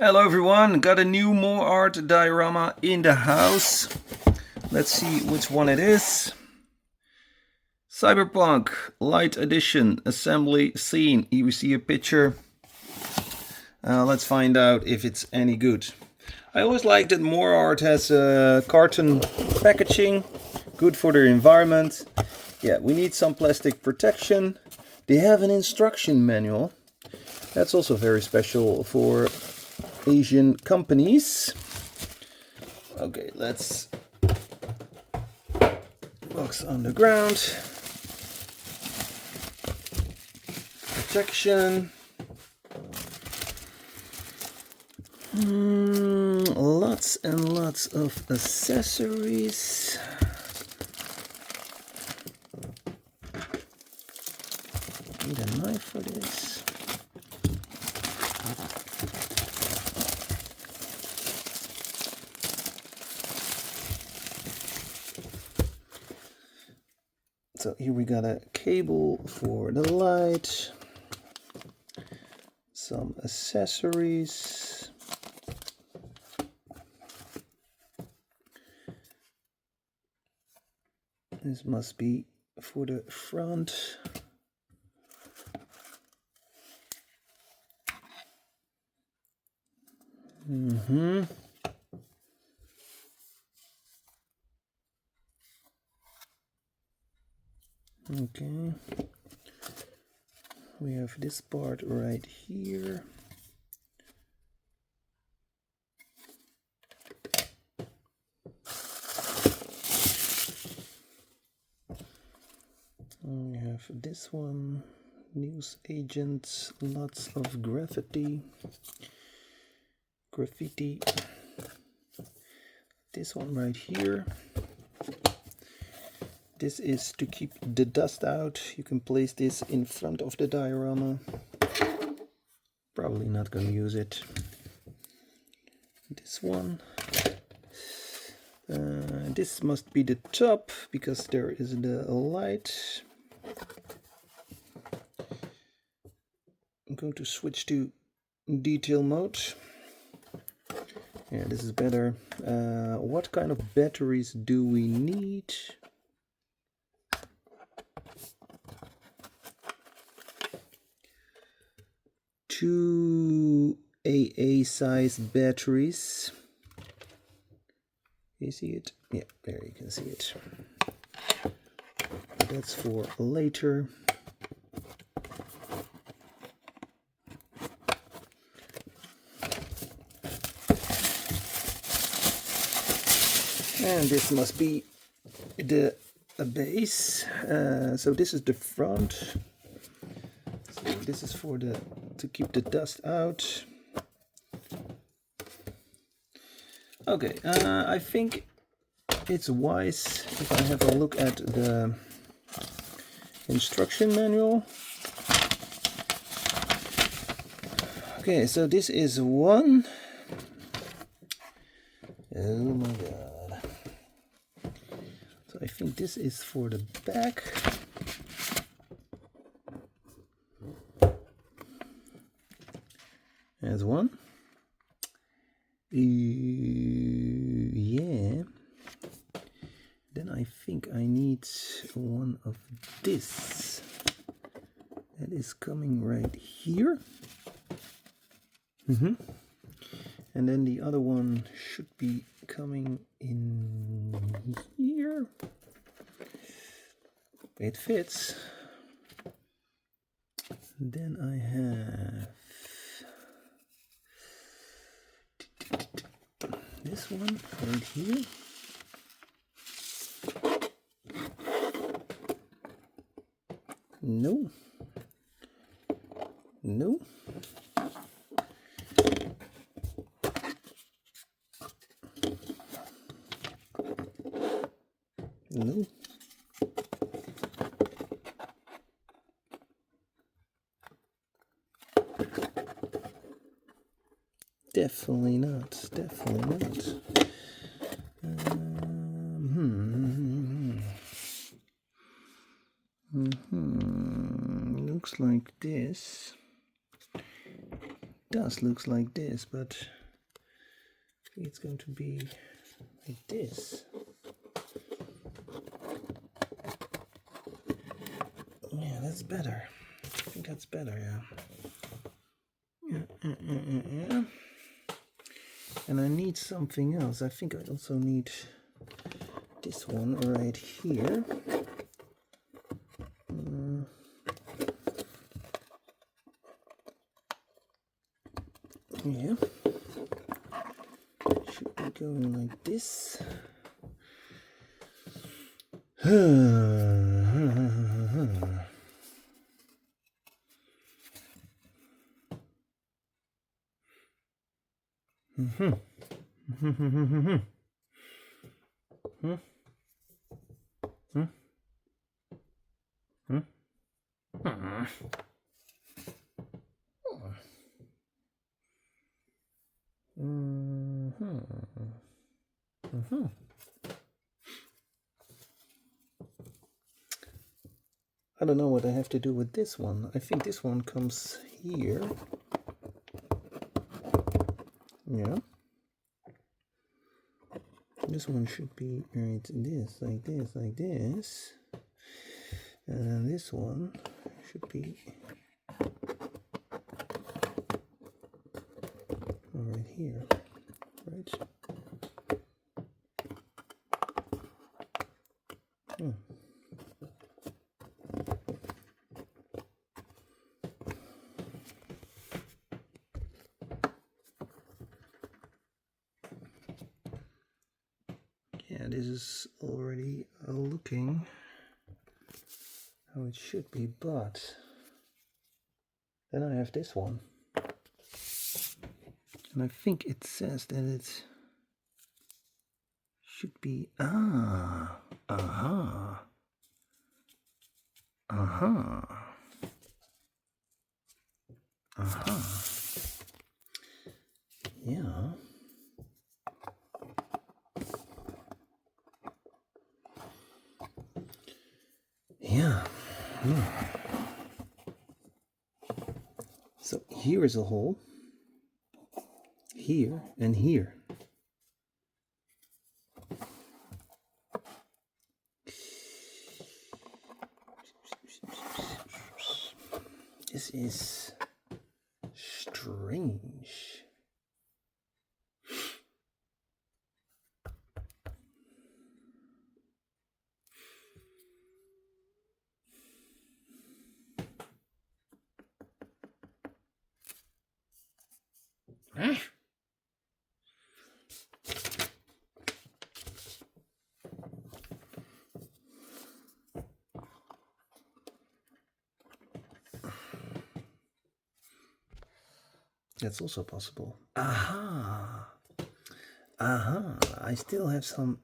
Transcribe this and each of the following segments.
Hello everyone, got a new Moreart diorama in the house. Let's see which one it is. Cyberpunk Light Edition assembly scene. Here we see a picture. Let's find out if it's any good. I always like that Moreart has carton packaging, good for the environment. Yeah, we need some plastic protection. They have an instruction manual. That's also very special for Asian companies. Okay, let's box on the ground. Protection. Lots and lots of accessories. Need a knife for this. So here we got a cable for the light, some accessories, this must be for the front. Okay, we have this part right here. We have this one, news agents, lots of graffiti. This one right here. This is to keep the dust out. You can place this in front of the diorama. Probably not going to use it. This one. This must be the top because there is the light. I'm going to switch to detail mode. Yeah, this is better. What kind of batteries do we need? 2 AA size batteries. You see it? Yeah, there you can see it. That's for later. And this must be the base. So this is the front. So this is for to keep the dust out. Okay, I think it's wise if I have a look at the instruction manual. Okay, so this is one. Oh my god. So I think this is for the back. There's one. Yeah. Then I think I need one of this. That is coming right here. And then the other one should be coming in here. It fits. Then I have this one right here. No. No. No. Definitely not. Definitely not. Looks like this. does looks like this, but I think it's going to be like this. Yeah, that's better. I think that's better, yeah. And I need something else. I think I also need this one right here. Yeah. Should be going like this. I don't know what I have to do with this one. I think this one comes here. Yeah. This one should be right this, like this, like this. And then this one should be right here. Right? Hmm. Yeah, this is already looking how it should be, but then I have this one. And I think it says that it should be, yeah. Yeah. So here is a hole. Here and here. This is strange. That's also possible. Aha! Aha! I still have some.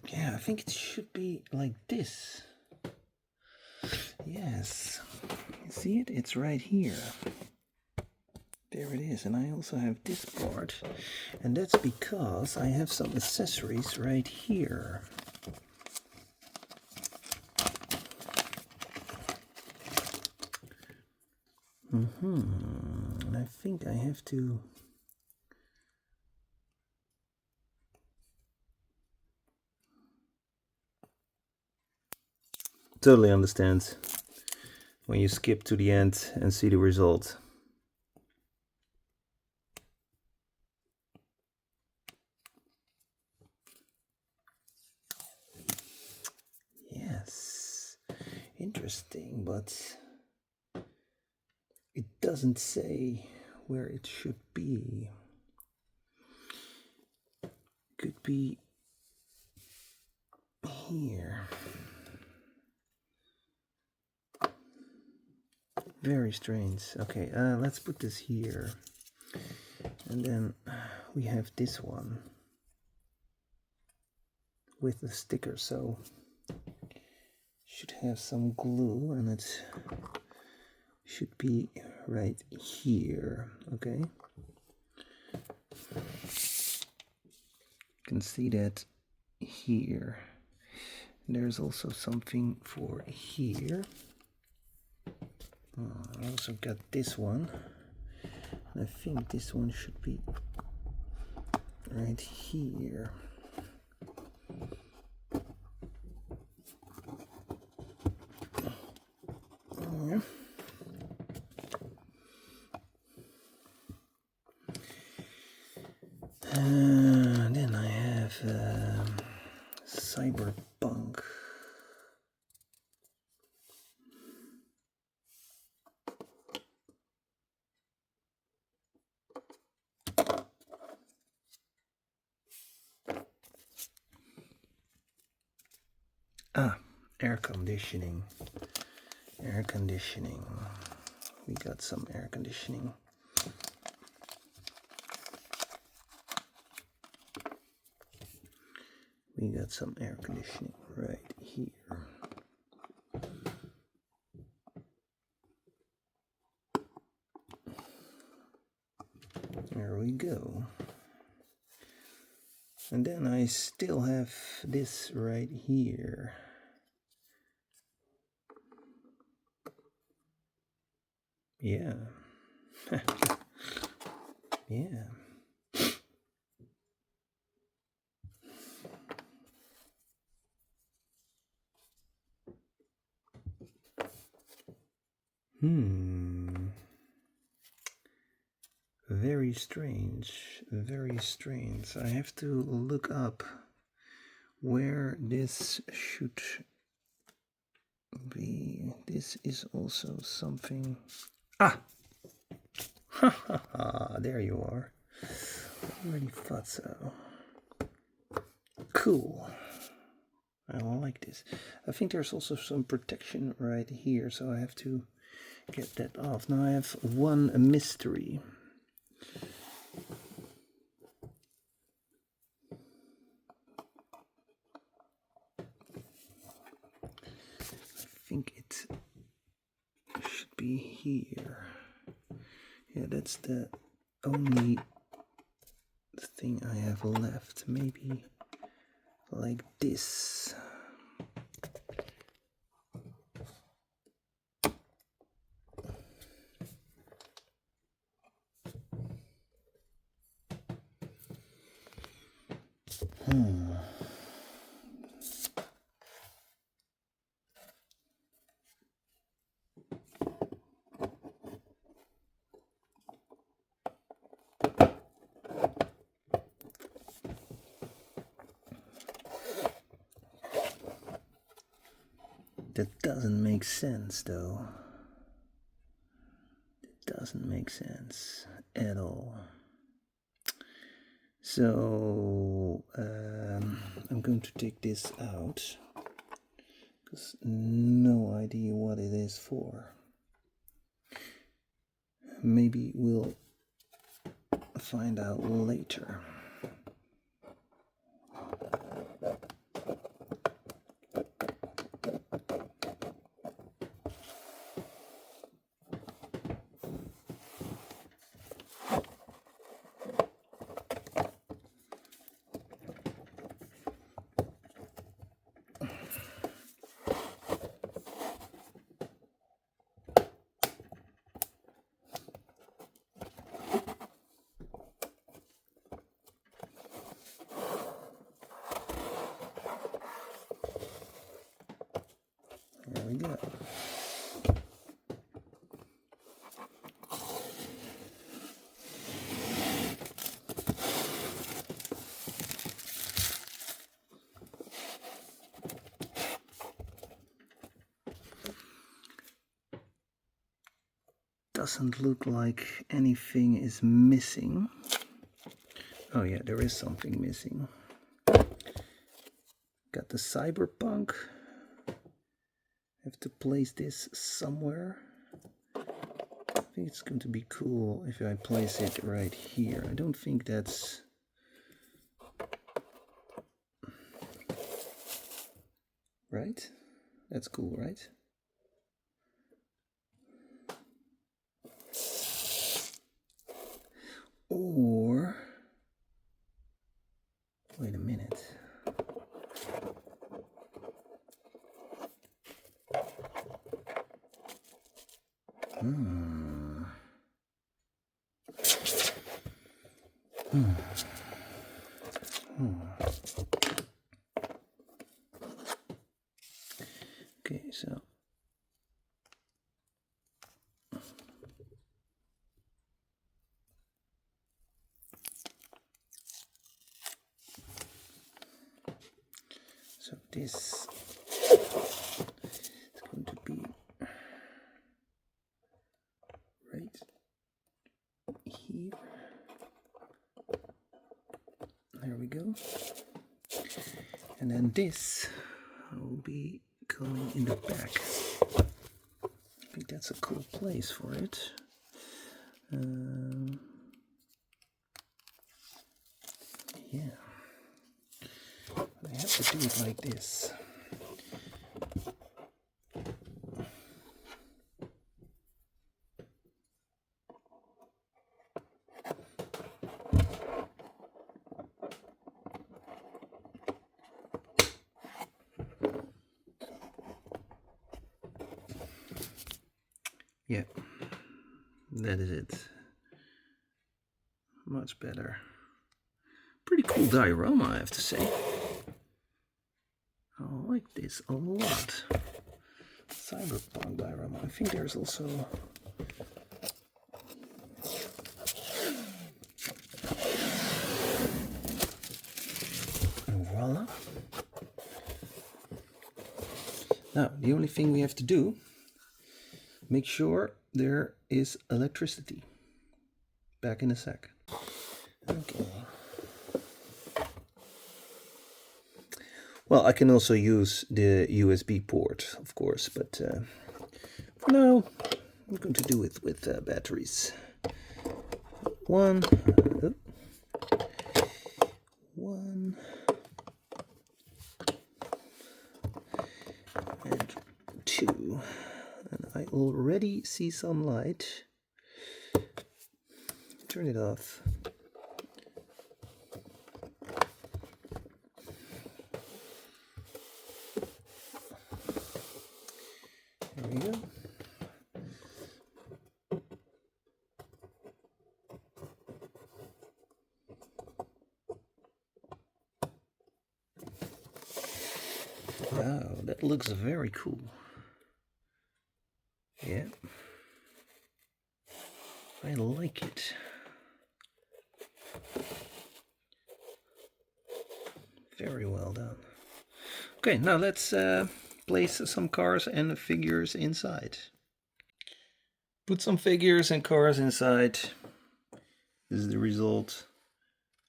Yeah, I think it should be like this. Yes. You see it? It's right here. There it is. And I also have this part. And that's because I have some accessories right here. And I think I have to. Totally understand when you skip to the end and see the result. Yes, interesting, but it doesn't say where it should be. Could be here. Very strange. Okay, let's put this here. And then we have this one with the sticker, so should have some glue, and it should be right here. Okay, you can see that here. There's also something for here. I also got this one. I think this one should be right here. Yeah. Then I have Cyberpunk. Air conditioning. Air conditioning. We got some air conditioning. We got some air conditioning right here. There we go. And then I still have this right here. Yeah. Yeah. Very strange. Very strange. I have to look up where this should be. This is also something. Ah! Ha ha ha! There you are. I already thought so. Cool. I like this. I think there's also some protection right here, so I have to get that off. Now I have one mystery. I think it should be here. Yeah, that's the only thing I have left. Maybe like this. That doesn't make sense, though. It doesn't make sense at all. So I'm going to take this out because no idea what it is for. Maybe we'll find out later. There we go. Doesn't look like anything is missing. Oh yeah, there is something missing. Got the Cyberpunk. Have to place this somewhere. I think it's going to be cool if I place it right here. I don't think that's right. That's cool, right? Or wait a minute. Okay, so this is going to be right here. There we go. And then this will be coming in the back. I think that's a cool place for it. Yeah. I have to do it like this. Yeah, that is it. Much better. Pretty cool diorama, I have to say. I like this a lot. Cyberpunk diorama. I think there's also voila. Now, the only thing we have to do, make sure there is electricity. Back in a sec. Okay. Well, I can also use the USB port, of course, but for now, I'm going to do it with batteries. One, and two. And I already see some light. Turn it off. There we go. Wow, that looks very cool. Yeah. I like it. Very well done. Okay, now let's place some cars and figures inside. Put some figures and cars inside. This is the result.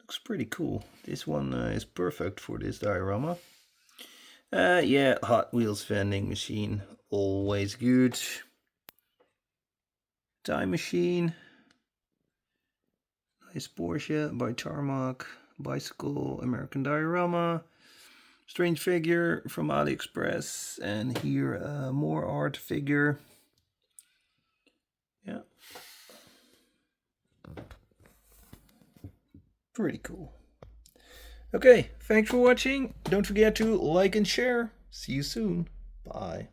Looks pretty cool. This one is perfect for this diorama. Yeah, Hot Wheels vending machine, always good. Time machine. Nice Porsche by Tarmac. Bicycle, American diorama. Strange figure from Aliexpress. And here a Moreart figure. Yeah. Pretty cool. Okay, thanks for watching. Don't forget to like and share. See you soon. Bye.